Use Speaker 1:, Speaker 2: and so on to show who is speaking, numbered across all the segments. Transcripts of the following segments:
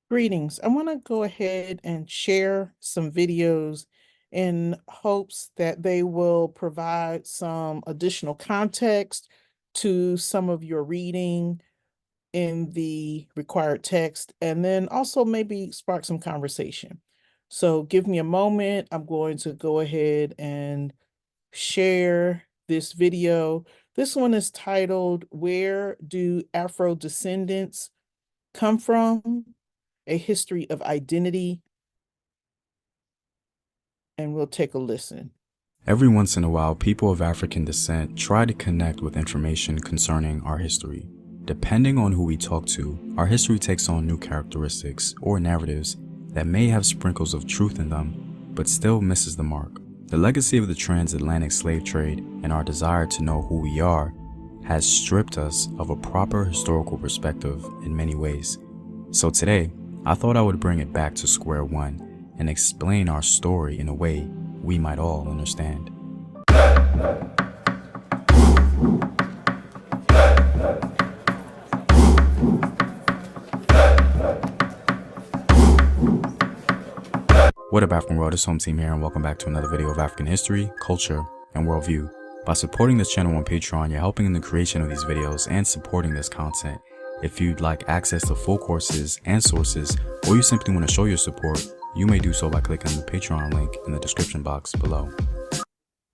Speaker 1: Greetings. I want to go ahead and share some videos in hopes that they will provide some additional context to some of your reading in the required text, and then also maybe spark some conversation. So give me a moment. I'm going to go ahead and share this video. This one is titled, Where Do Afro Descendants Come From? A History of Identity, and we'll take a listen.
Speaker 2: Every once in a while, people of African descent try to connect with information concerning our history. Depending on who we talk to, our history takes on new characteristics or narratives that may have sprinkles of truth in them, but still misses the mark. The legacy of the transatlantic slave trade and our desire to know who we are has stripped us of a proper historical perspective in many ways. So today, I thought I would bring it back to square one and explain our story in a way we might all understand. What up, African world? It's Home Team here, and welcome back to another video of African history, culture, and worldview. By supporting this channel on Patreon, you're helping in the creation of these videos and supporting this content. If you'd like access to full courses and sources, or you simply want to show your support, you may do so by clicking the Patreon link in the description box below.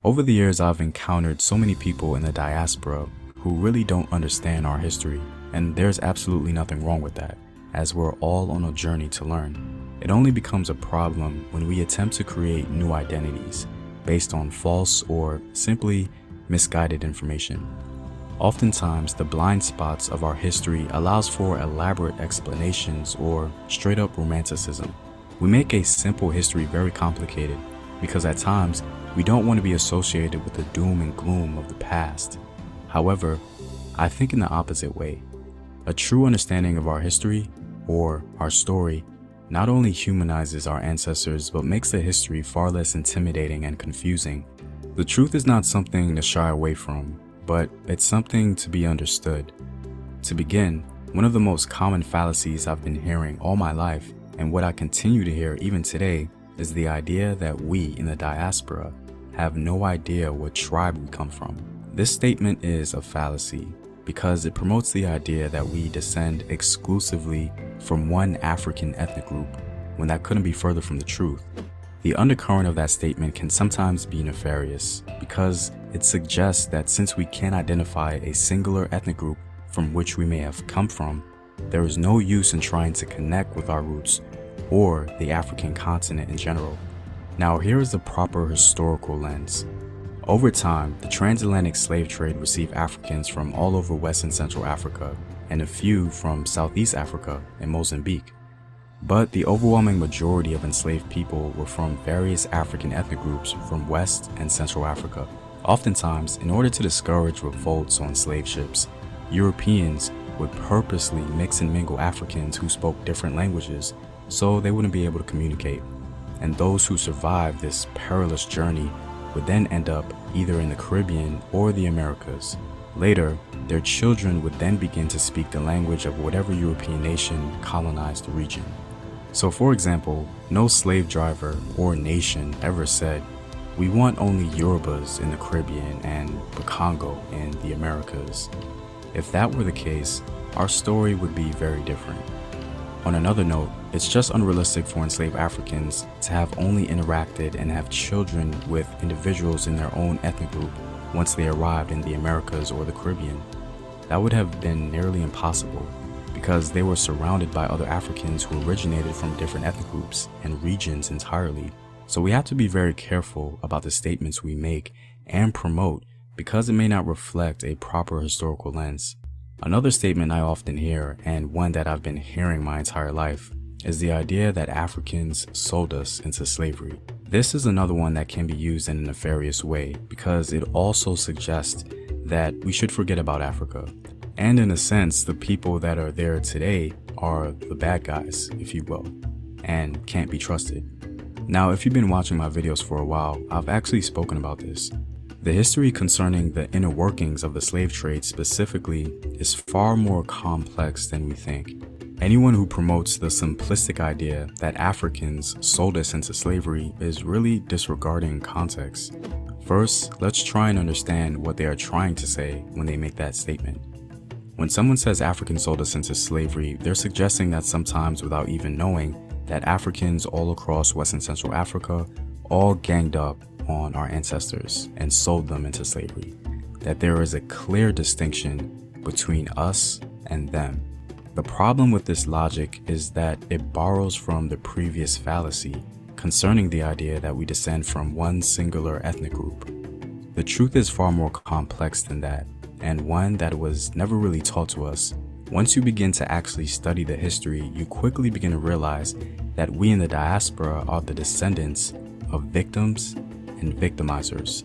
Speaker 2: Over the years, I've encountered so many people in the diaspora who really don't understand our history, and there's absolutely nothing wrong with that, as we're all on a journey to learn. It only becomes a problem when we attempt to create new identities based on false or simply misguided information. Oftentimes, the blind spots of our history allows for elaborate explanations or straight up romanticism. We make a simple history very complicated because at times we don't want to be associated with the doom and gloom of the past. However, I think in the opposite way. A true understanding of our history, or our story, not only humanizes our ancestors but makes the history far less intimidating and confusing. The truth is not something to shy away from, but it's something to be understood. To begin, one of the most common fallacies I've been hearing all my life, and what I continue to hear even today, is the idea that we in the diaspora have no idea what tribe we come from. This statement is a fallacy because it promotes the idea that we descend exclusively from one African ethnic group, when that couldn't be further from the truth. The undercurrent of that statement can sometimes be nefarious because it suggests that since we can't identify a singular ethnic group from which we may have come from, there is no use in trying to connect with our roots or the African continent in general. Now, here is the proper historical lens. Over time, the transatlantic slave trade received Africans from all over West and Central Africa, and a few from Southeast Africa and Mozambique. But the overwhelming majority of enslaved people were from various African ethnic groups from West and Central Africa. Oftentimes, in order to discourage revolts on slave ships, Europeans would purposely mix and mingle Africans who spoke different languages so they wouldn't be able to communicate. And those who survived this perilous journey would then end up either in the Caribbean or the Americas. Later, their children would then begin to speak the language of whatever European nation colonized the region. So for example, no slave driver or nation ever said, "We want only Yorubas in the Caribbean and Bakongo in the Americas." If that were the case, our story would be very different. On another note, it's just unrealistic for enslaved Africans to have only interacted and have children with individuals in their own ethnic group once they arrived in the Americas or the Caribbean. That would have been nearly impossible because they were surrounded by other Africans who originated from different ethnic groups and regions entirely. So we have to be very careful about the statements we make and promote because it may not reflect a proper historical lens. Another statement I often hear, and one that I've been hearing my entire life, is the idea that Africans sold us into slavery. This is another one that can be used in a nefarious way because it also suggests that we should forget about Africa. And in a sense, the people that are there today are the bad guys, if you will, and can't be trusted. Now, if you've been watching my videos for a while, I've actually spoken about this. The history concerning the inner workings of the slave trade specifically is far more complex than we think. Anyone who promotes the simplistic idea that Africans sold us into slavery is really disregarding context. First, let's try and understand what they are trying to say when they make that statement. When someone says Africans sold us into slavery, they're suggesting that sometimes without even knowing that Africans all across West and Central Africa all ganged up on our ancestors and sold them into slavery. That there is a clear distinction between us and them. The problem with this logic is that it borrows from the previous fallacy concerning the idea that we descend from one singular ethnic group. The truth is far more complex than that, and one that was never really taught to us. Once you begin to actually study the history, you quickly begin to realize that we in the diaspora are the descendants of victims and victimizers.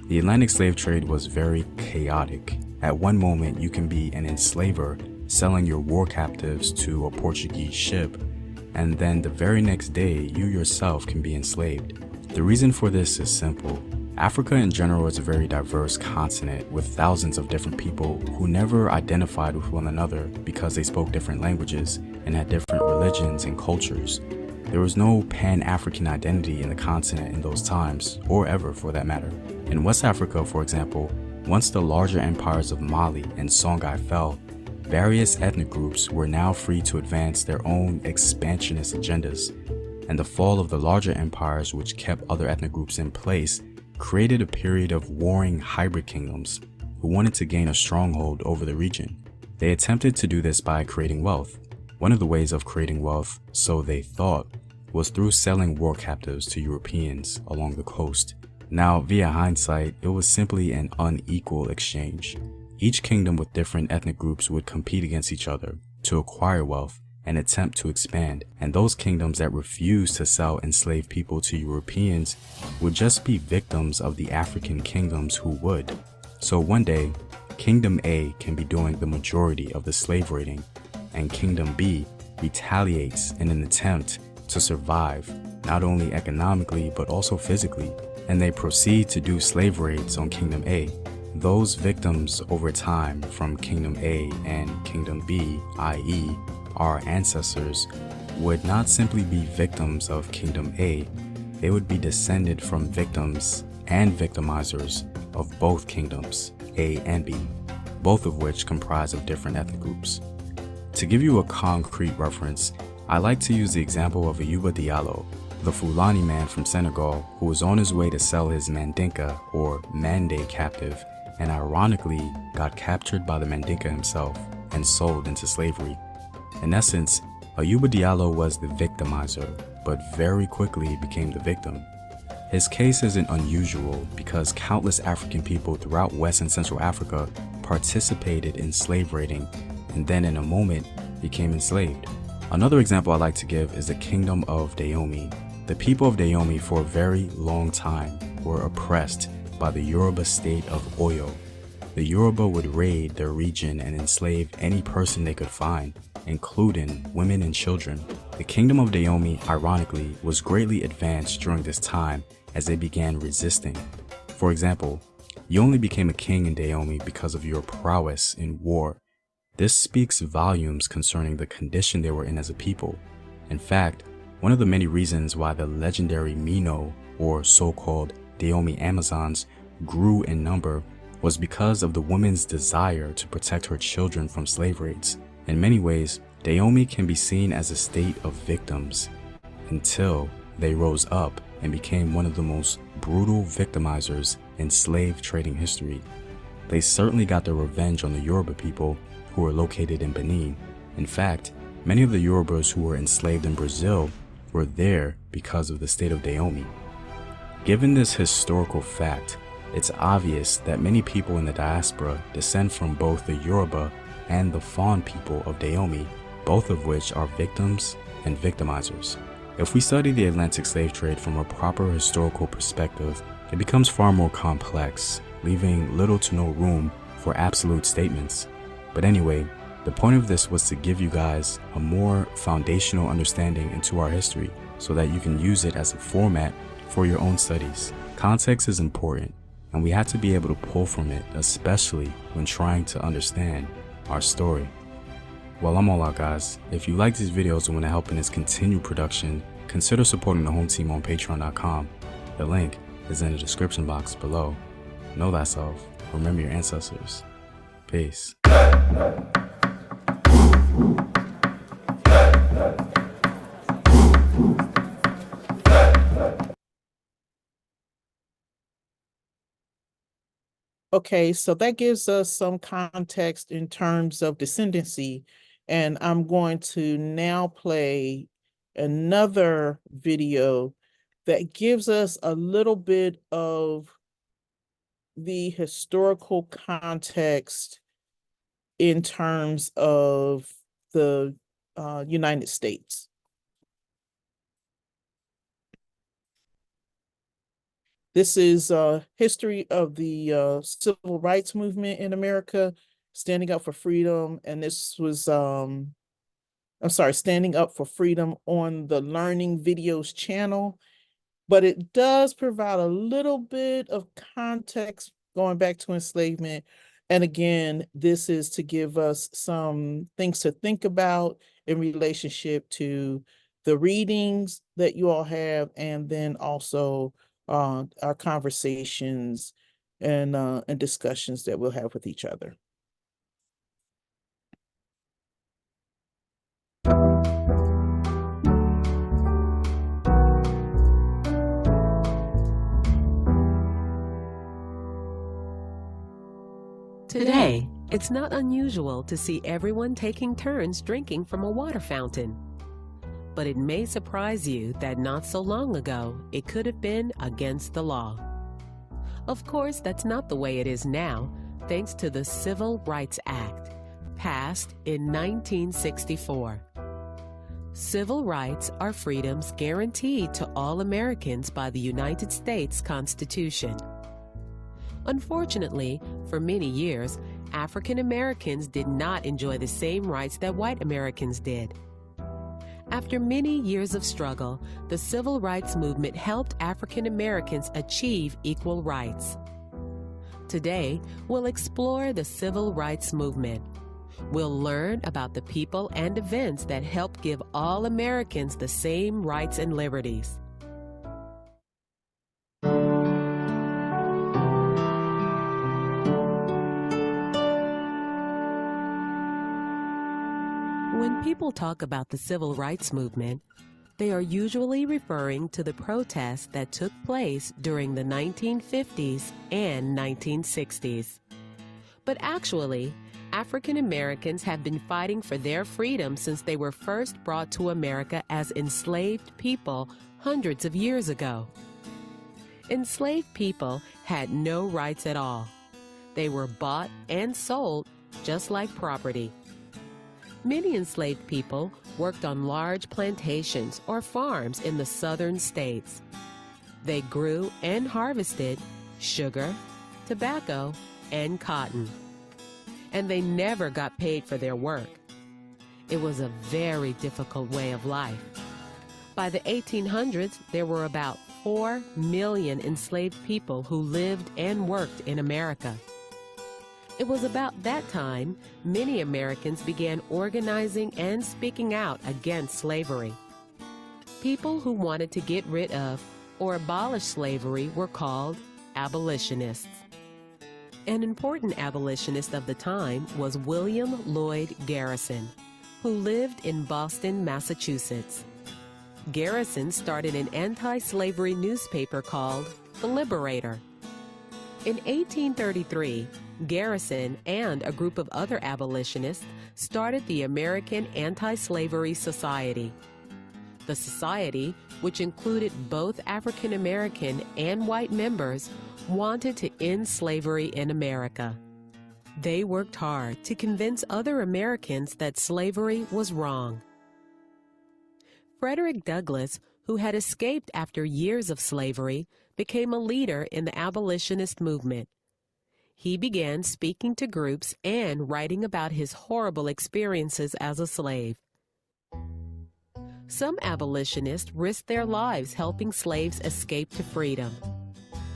Speaker 2: The Atlantic slave trade was very chaotic. At one moment, you can be an enslaver selling your war captives to a Portuguese ship, and then the very next day, you yourself can be enslaved. The reason for this is simple. Africa in general is a very diverse continent with thousands of different people who never identified with one another because they spoke different languages and had different religions and cultures. There was no Pan-African identity in the continent in those times, or ever for that matter. In West Africa, for example, once the larger empires of Mali and Songhai fell, various ethnic groups were now free to advance their own expansionist agendas, and the fall of the larger empires which kept other ethnic groups in place created a period of warring hybrid kingdoms who wanted to gain a stronghold over the region. They attempted to do this by creating wealth. One of the ways of creating wealth, so they thought, was through selling war captives to Europeans along the coast. Now, via hindsight, it was simply an unequal exchange. Each kingdom with different ethnic groups would compete against each other to acquire wealth and attempt to expand, and those kingdoms that refused to sell enslaved people to Europeans would just be victims of the African kingdoms who would. So one day, Kingdom A can be doing the majority of the slave raiding, and Kingdom B retaliates in an attempt to survive, not only economically but also physically, and they proceed to do slave raids on Kingdom A. Those victims over time from Kingdom A and Kingdom B, i.e., our ancestors, would not simply be victims of Kingdom A, they would be descended from victims and victimizers of both kingdoms, A and B, both of which comprise of different ethnic groups. To give you a concrete reference, I like to use the example of Ayuba Diallo, the Fulani man from Senegal who was on his way to sell his Mandinka or Mande captive, and ironically got captured by the Mandinka himself and sold into slavery. In essence, Ayuba Diallo was the victimizer, but very quickly became the victim. His case isn't unusual because countless African people throughout West and Central Africa participated in slave raiding and then in a moment became enslaved. Another example I like to give is the Kingdom of Dahomey. The people of Dahomey for a very long time were oppressed by the Yoruba state of Oyo. The Yoruba would raid their region and enslave any person they could find, including women and children. The Kingdom of Dahomey, ironically, was greatly advanced during this time as they began resisting. For example, you only became a king in Dahomey because of your prowess in war. This speaks volumes concerning the condition they were in as a people. In fact, one of the many reasons why the legendary Mino, or so-called Dahomey Amazons, grew in number was because of the woman's desire to protect her children from slave raids. In many ways, Dahomey can be seen as a state of victims until they rose up and became one of the most brutal victimizers in slave trading history. They certainly got their revenge on the Yoruba people who were located in Benin. In fact, many of the Yorubas who were enslaved in Brazil were there because of the state of Dahomey. Given this historical fact, it's obvious that many people in the diaspora descend from both the Yoruba and the Fon people of Dahomey, both of which are victims and victimizers. If we study the Atlantic slave trade from a proper historical perspective, it becomes far more complex, leaving little to no room for absolute statements. But anyway, the point of this was to give you guys a more foundational understanding into our history so that you can use it as a format for your own studies. Context is important, and we have to be able to pull from it, especially when trying to understand our story. Well, I'm all out, guys. If you like these videos and want to help in its continued production, consider supporting the home team on patreon.com. The link is in the description box below. Know thyself. Remember your ancestors. Peace.
Speaker 1: Okay, so that gives us some context in terms of descendancy. And I'm going to now play another video that gives us a little bit of the historical context in terms of the United States. This is history of the civil rights movement in America, standing up for freedom. And this was, standing up for freedom on the Learning Videos channel. But it does provide a little bit of context going back to enslavement. And again, this is to give us some things to think about in relationship to the readings that you all have, and then also our conversations and discussions that we'll have with each other.
Speaker 3: Today, it's not unusual to see everyone taking turns drinking from a water fountain. But it may surprise you that not so long ago, it could have been against the law. Of course, that's not the way it is now, thanks to the Civil Rights Act, passed in 1964. Civil rights are freedoms guaranteed to all Americans by the United States Constitution. Unfortunately, for many years, African Americans did not enjoy the same rights that white Americans did. After many years of struggle, the civil rights movement helped African Americans achieve equal rights. Today, we'll explore the civil rights movement. We'll learn about the people and events that helped give all Americans the same rights and liberties. When people talk about the civil rights movement, they are usually referring to the protests that took place during the 1950s and 1960s. But actually, African Americans have been fighting for their freedom since they were first brought to America as enslaved people hundreds of years ago. Enslaved people had no rights at all. They were bought and sold just like property. Many enslaved people worked on large plantations or farms in the southern states. They grew and harvested sugar, tobacco, and cotton. And they never got paid for their work. It was a very difficult way of life. By the 1800s, there were about 4 million enslaved people who lived and worked in America. It was about that time many Americans began organizing and speaking out against slavery. People who wanted to get rid of or abolish slavery were called abolitionists. An important abolitionist of the time was William Lloyd Garrison, who lived in Boston, Massachusetts. Garrison started an anti-slavery newspaper called The Liberator. In 1833, Garrison and a group of other abolitionists started the American Anti-Slavery Society. The society, which included both African American and white members, wanted to end slavery in America. They worked hard to convince other Americans that slavery was wrong. Frederick Douglass, who had escaped after years of slavery, became a leader in the abolitionist movement. He began speaking to groups and writing about his horrible experiences as a slave. Some abolitionists risked their lives helping slaves escape to freedom.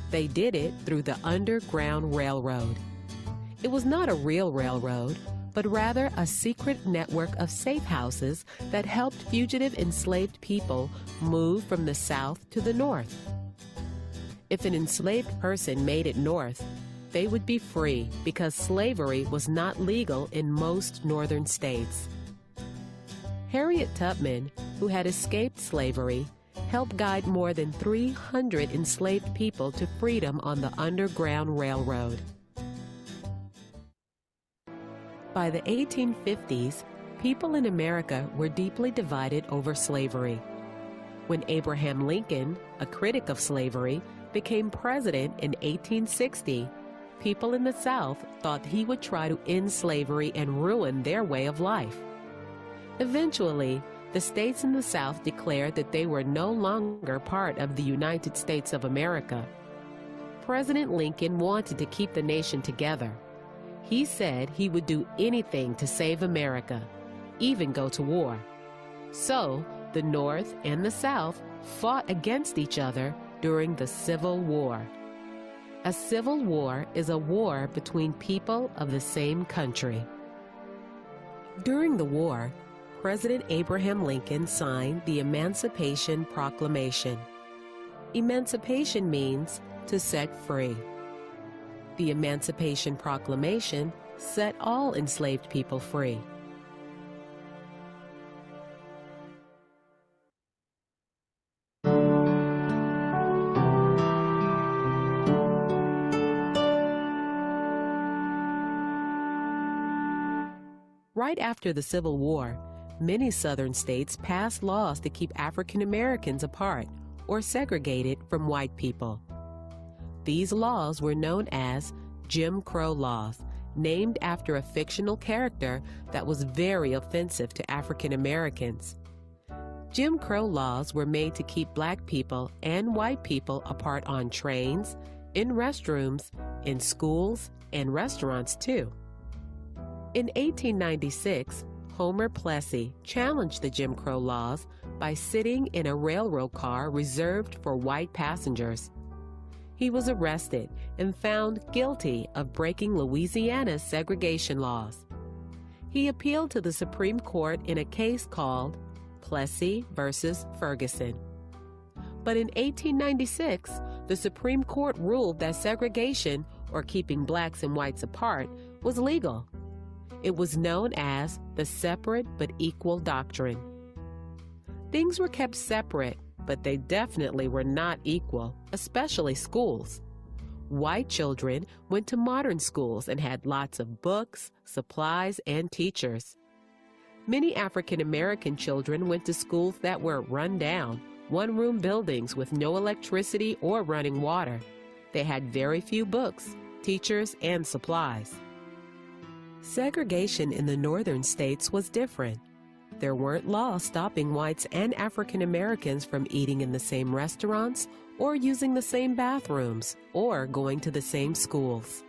Speaker 3: They did it through the Underground Railroad. It was not a real railroad, but rather a secret network of safe houses that helped fugitive enslaved people move from the South to the North. If an enslaved person made it north, they would be free because slavery was not legal in most northern states. Harriet Tubman, who had escaped slavery, helped guide more than 300 enslaved people to freedom on the Underground Railroad. By the 1850s, people in America were deeply divided over slavery. When Abraham Lincoln, a critic of slavery, became president in 1860, people in the South thought he would try to end slavery and ruin their way of life. Eventually, the states in the South declared that they were no longer part of the United States of America. President Lincoln wanted to keep the nation together. He said he would do anything to save America, even go to war. So, the North and the South fought against each other during the Civil War. A civil war is a war between people of the same country. During the war, President Abraham Lincoln signed the Emancipation Proclamation. Emancipation means to set free. The Emancipation Proclamation set all enslaved people free. Right after the Civil War, many Southern states passed laws to keep African Americans apart or segregated from white people. These laws were known as Jim Crow laws, named after a fictional character that was very offensive to African Americans. Jim Crow laws were made to keep black people and white people apart on trains, in restrooms, in schools, and restaurants too. In 1896, Homer Plessy challenged the Jim Crow laws by sitting in a railroad car reserved for white passengers. He was arrested and found guilty of breaking Louisiana's segregation laws. He appealed to the Supreme Court in a case called Plessy versus Ferguson. But in 1896, the Supreme Court ruled that segregation, or keeping blacks and whites apart, was legal. It was known as the separate but equal doctrine. Things were kept separate, but they definitely were not equal, especially schools. White children went to modern schools and had lots of books, supplies, and teachers. Many African American children went to schools that were run down, one-room buildings with no electricity or running water. They had very few books, teachers, and supplies. Segregation in the northern states was different. There weren't laws stopping whites and African Americans from eating in the same restaurants or using the same bathrooms or going to the same schools.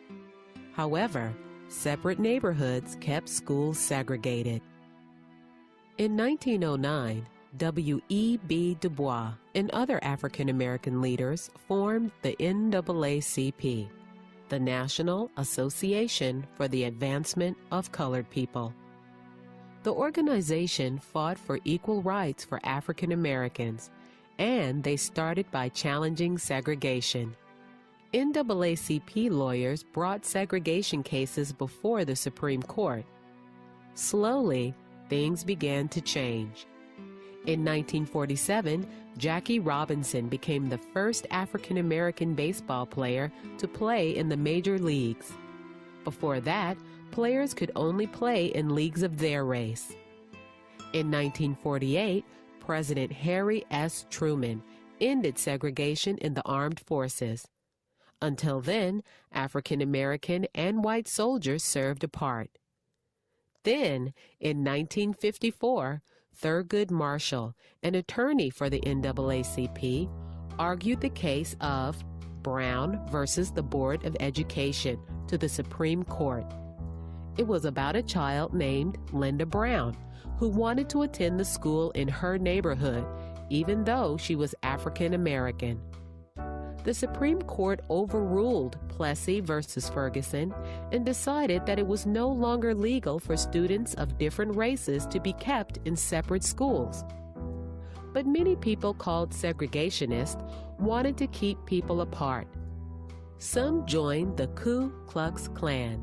Speaker 3: However, separate neighborhoods kept schools segregated. In 1909, W.E.B. Du Bois and other African American leaders formed the NAACP, the National Association for the Advancement of Colored People. The organization fought for equal rights for African Americans, and they started by challenging segregation. NAACP lawyers brought segregation cases before the Supreme Court. Slowly, things began to change. In 1947, Jackie Robinson became the first African American baseball player to play in the major leagues. Before that, players could only play in leagues of their race. In 1948, President Harry S. Truman ended segregation in the armed forces. Until then, African American and white soldiers served apart. Then, in 1954, Thurgood Marshall, an attorney for the NAACP, argued the case of Brown versus the Board of Education to the Supreme Court. It was about a child named Linda Brown who wanted to attend the school in her neighborhood, even though she was African American. The Supreme Court overruled Plessy versus Ferguson and decided that it was no longer legal for students of different races to be kept in separate schools. But many people called segregationists wanted to keep people apart. Some joined the Ku Klux Klan,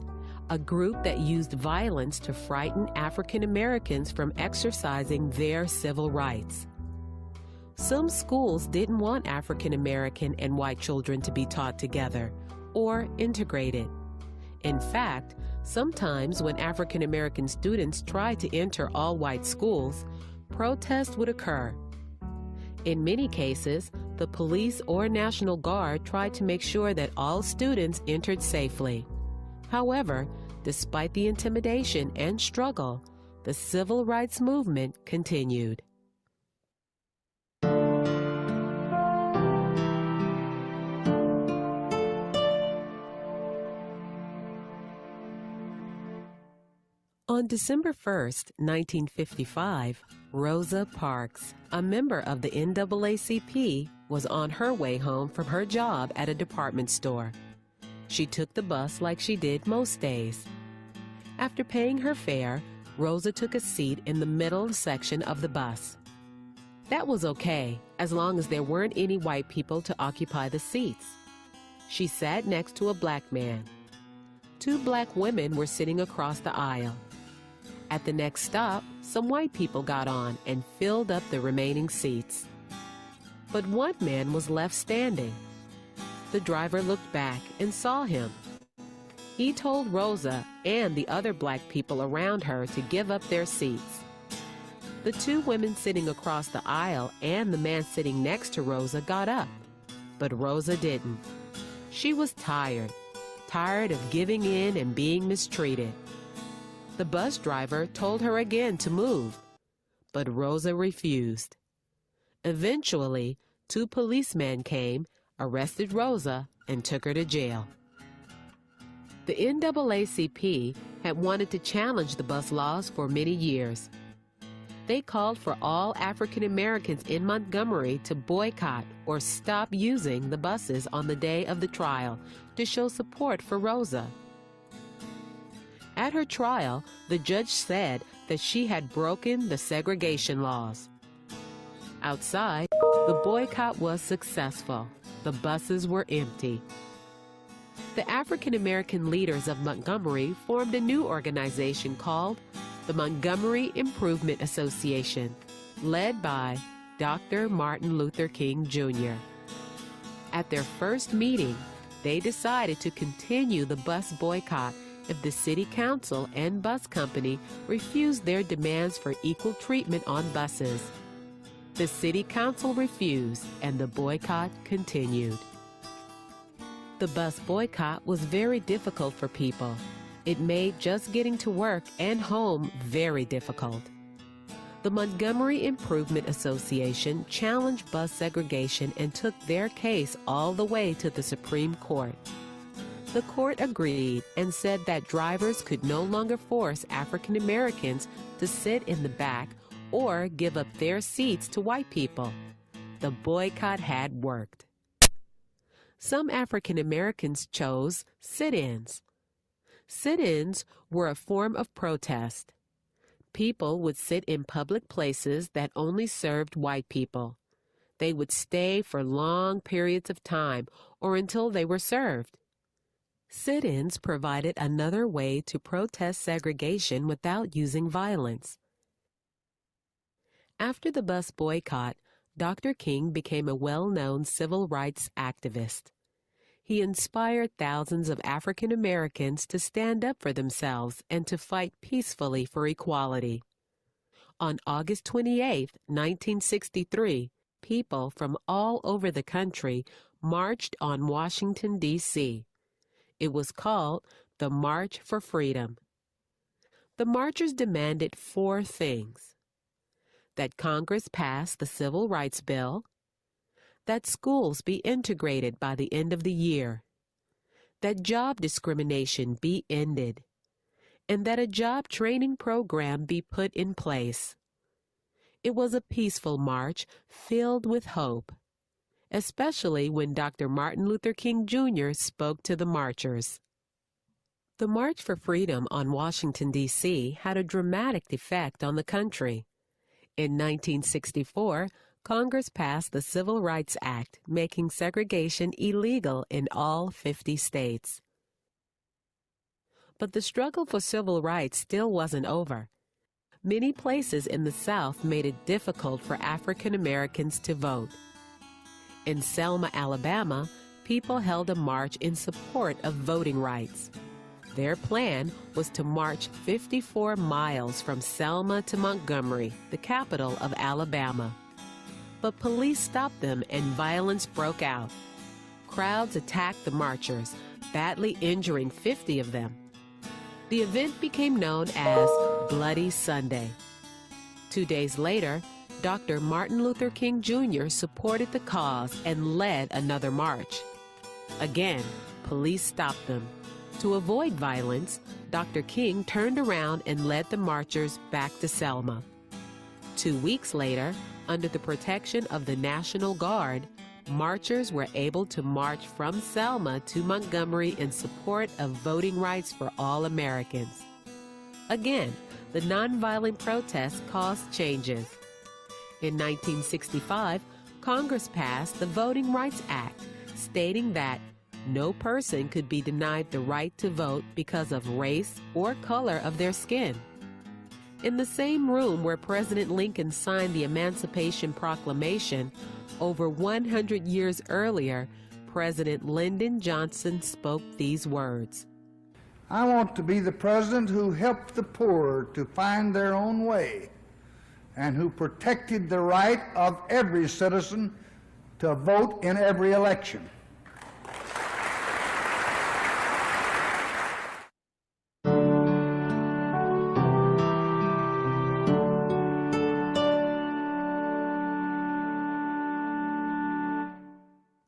Speaker 3: a group that used violence to frighten African Americans from exercising their civil rights. Some schools didn't want African American and white children to be taught together or integrated. In fact, sometimes when African American students tried to enter all white schools, protests would occur. In many cases, the police or National Guard tried to make sure that all students entered safely. However, despite the intimidation and struggle, the civil rights movement continued. On December 1st, 1955, Rosa Parks, a member of the NAACP, was on her way home from her job at a department store. She took the bus like she did most days. After paying her fare, Rosa took a seat in the middle section of the bus. That was okay, as long as there weren't any white people to occupy the seats. She sat next to a black man. 2 black women were sitting across the aisle. At the next stop, some white people got on and filled up the remaining seats. But one man was left standing. The driver looked back and saw him. He told Rosa and the other black people around her to give up their seats. The 2 women sitting across the aisle and the man sitting next to Rosa got up, but Rosa didn't. She was tired of giving in and being mistreated. The bus driver told her again to move, but Rosa refused. Eventually, 2 policemen came, arrested Rosa, and took her to jail. The NAACP had wanted to challenge the bus laws for many years. They called for all African Americans in Montgomery to boycott or stop using the buses on the day of the trial to show support for Rosa. At her trial, the judge said that she had broken the segregation laws. Outside, the boycott was successful. The buses were empty. The African American leaders of Montgomery formed a new organization called the Montgomery Improvement Association, led by Dr. Martin Luther King, Jr. At their first meeting, they decided to continue the bus boycott if the city council and bus company refused their demands for equal treatment on buses. The city council refused, and the boycott continued. The bus boycott was very difficult for people. It made just getting to work and home very difficult. The Montgomery Improvement Association challenged bus segregation and took their case all the way to the Supreme Court. The court agreed and said that drivers could no longer force African Americans to sit in the back or give up their seats to white people. The boycott had worked. Some African Americans chose sit-ins. Sit-ins were a form of protest. People would sit in public places that only served white people. They would stay for long periods of time or until they were served. Sit-ins provided another way to protest segregation without using violence. After the bus boycott, Dr. King became a well-known civil rights activist. He inspired thousands of African Americans to stand up for themselves and to fight peacefully for equality. On August 28, 1963, people from all over the country marched on Washington, D.C. It was called the March for Freedom. The marchers demanded 4 things: that Congress pass the Civil Rights Bill, that schools be integrated by the end of the year, that job discrimination be ended, and that a job training program be put in place. It was a peaceful march filled with hope. especially when Dr. Martin Luther King Jr. spoke to the marchers. The March for Freedom on Washington, D.C. had a dramatic effect on the country. In 1964, Congress passed the Civil Rights Act, making segregation illegal in all 50 states. But the struggle for civil rights still wasn't over. Many places in the South made it difficult for African Americans to vote. In Selma, Alabama, people held a march in support of voting rights. Their plan was to march 54 miles from Selma to Montgomery, the capital of Alabama. But police stopped them and violence broke out. Crowds attacked the marchers, badly injuring 50 of them. The event became known as Bloody Sunday. 2 days later, Dr. Martin Luther King Jr. supported the cause and led another march. Again, police stopped them. To avoid violence, Dr. King turned around and led the marchers back to Selma. 2 weeks later, under the protection of the National Guard, marchers were able to march from Selma to Montgomery in support of voting rights for all Americans. Again, the nonviolent protests caused changes. In 1965, Congress passed the Voting Rights Act, stating that no person could be denied the right to vote because of race or color of their skin. In the same room where President Lincoln signed the Emancipation Proclamation, over 100 years earlier, President Lyndon Johnson spoke these words.
Speaker 4: I want to be the president who helped the poor to find their own way and who protected the right of every citizen to vote in every election.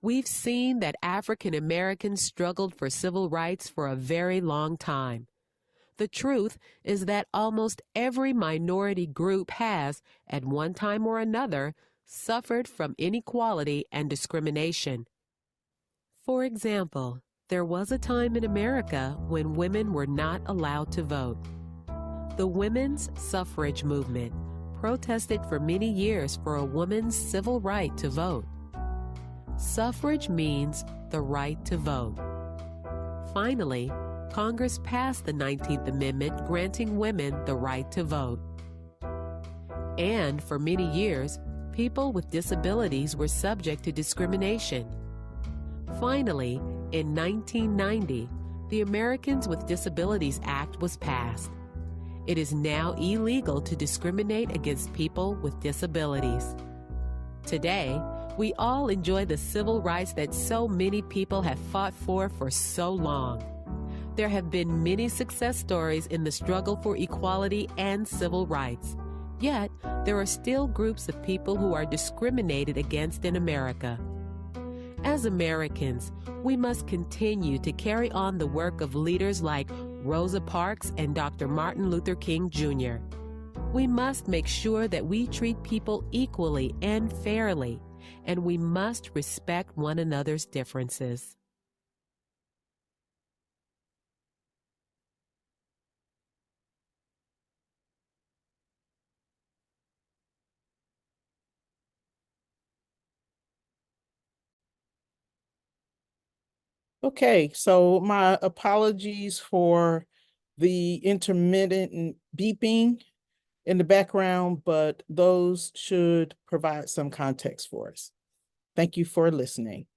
Speaker 3: We've seen that African Americans struggled for civil rights for a very long time. The truth is that almost every minority group has, at one time or another, suffered from inequality and discrimination. For example, there was a time in America when women were not allowed to vote. The women's suffrage movement protested for many years for a woman's civil right to vote. Suffrage means the right to vote. Finally, Congress passed the 19th Amendment granting women the right to vote. And for many years, people with disabilities were subject to discrimination. Finally, in 1990, the Americans with Disabilities Act was passed. It is now illegal to discriminate against people with disabilities. Today, we all enjoy the civil rights that so many people have fought for so long. There have been many success stories in the struggle for equality and civil rights. Yet, there are still groups of people who are discriminated against in America. As Americans, we must continue to carry on the work of leaders like Rosa Parks and Dr. Martin Luther King Jr. We must make sure that we treat people equally and fairly, and we must respect one another's differences.
Speaker 1: Okay, so my apologies for the intermittent beeping in the background, but those should provide some context for us. Thank you for listening.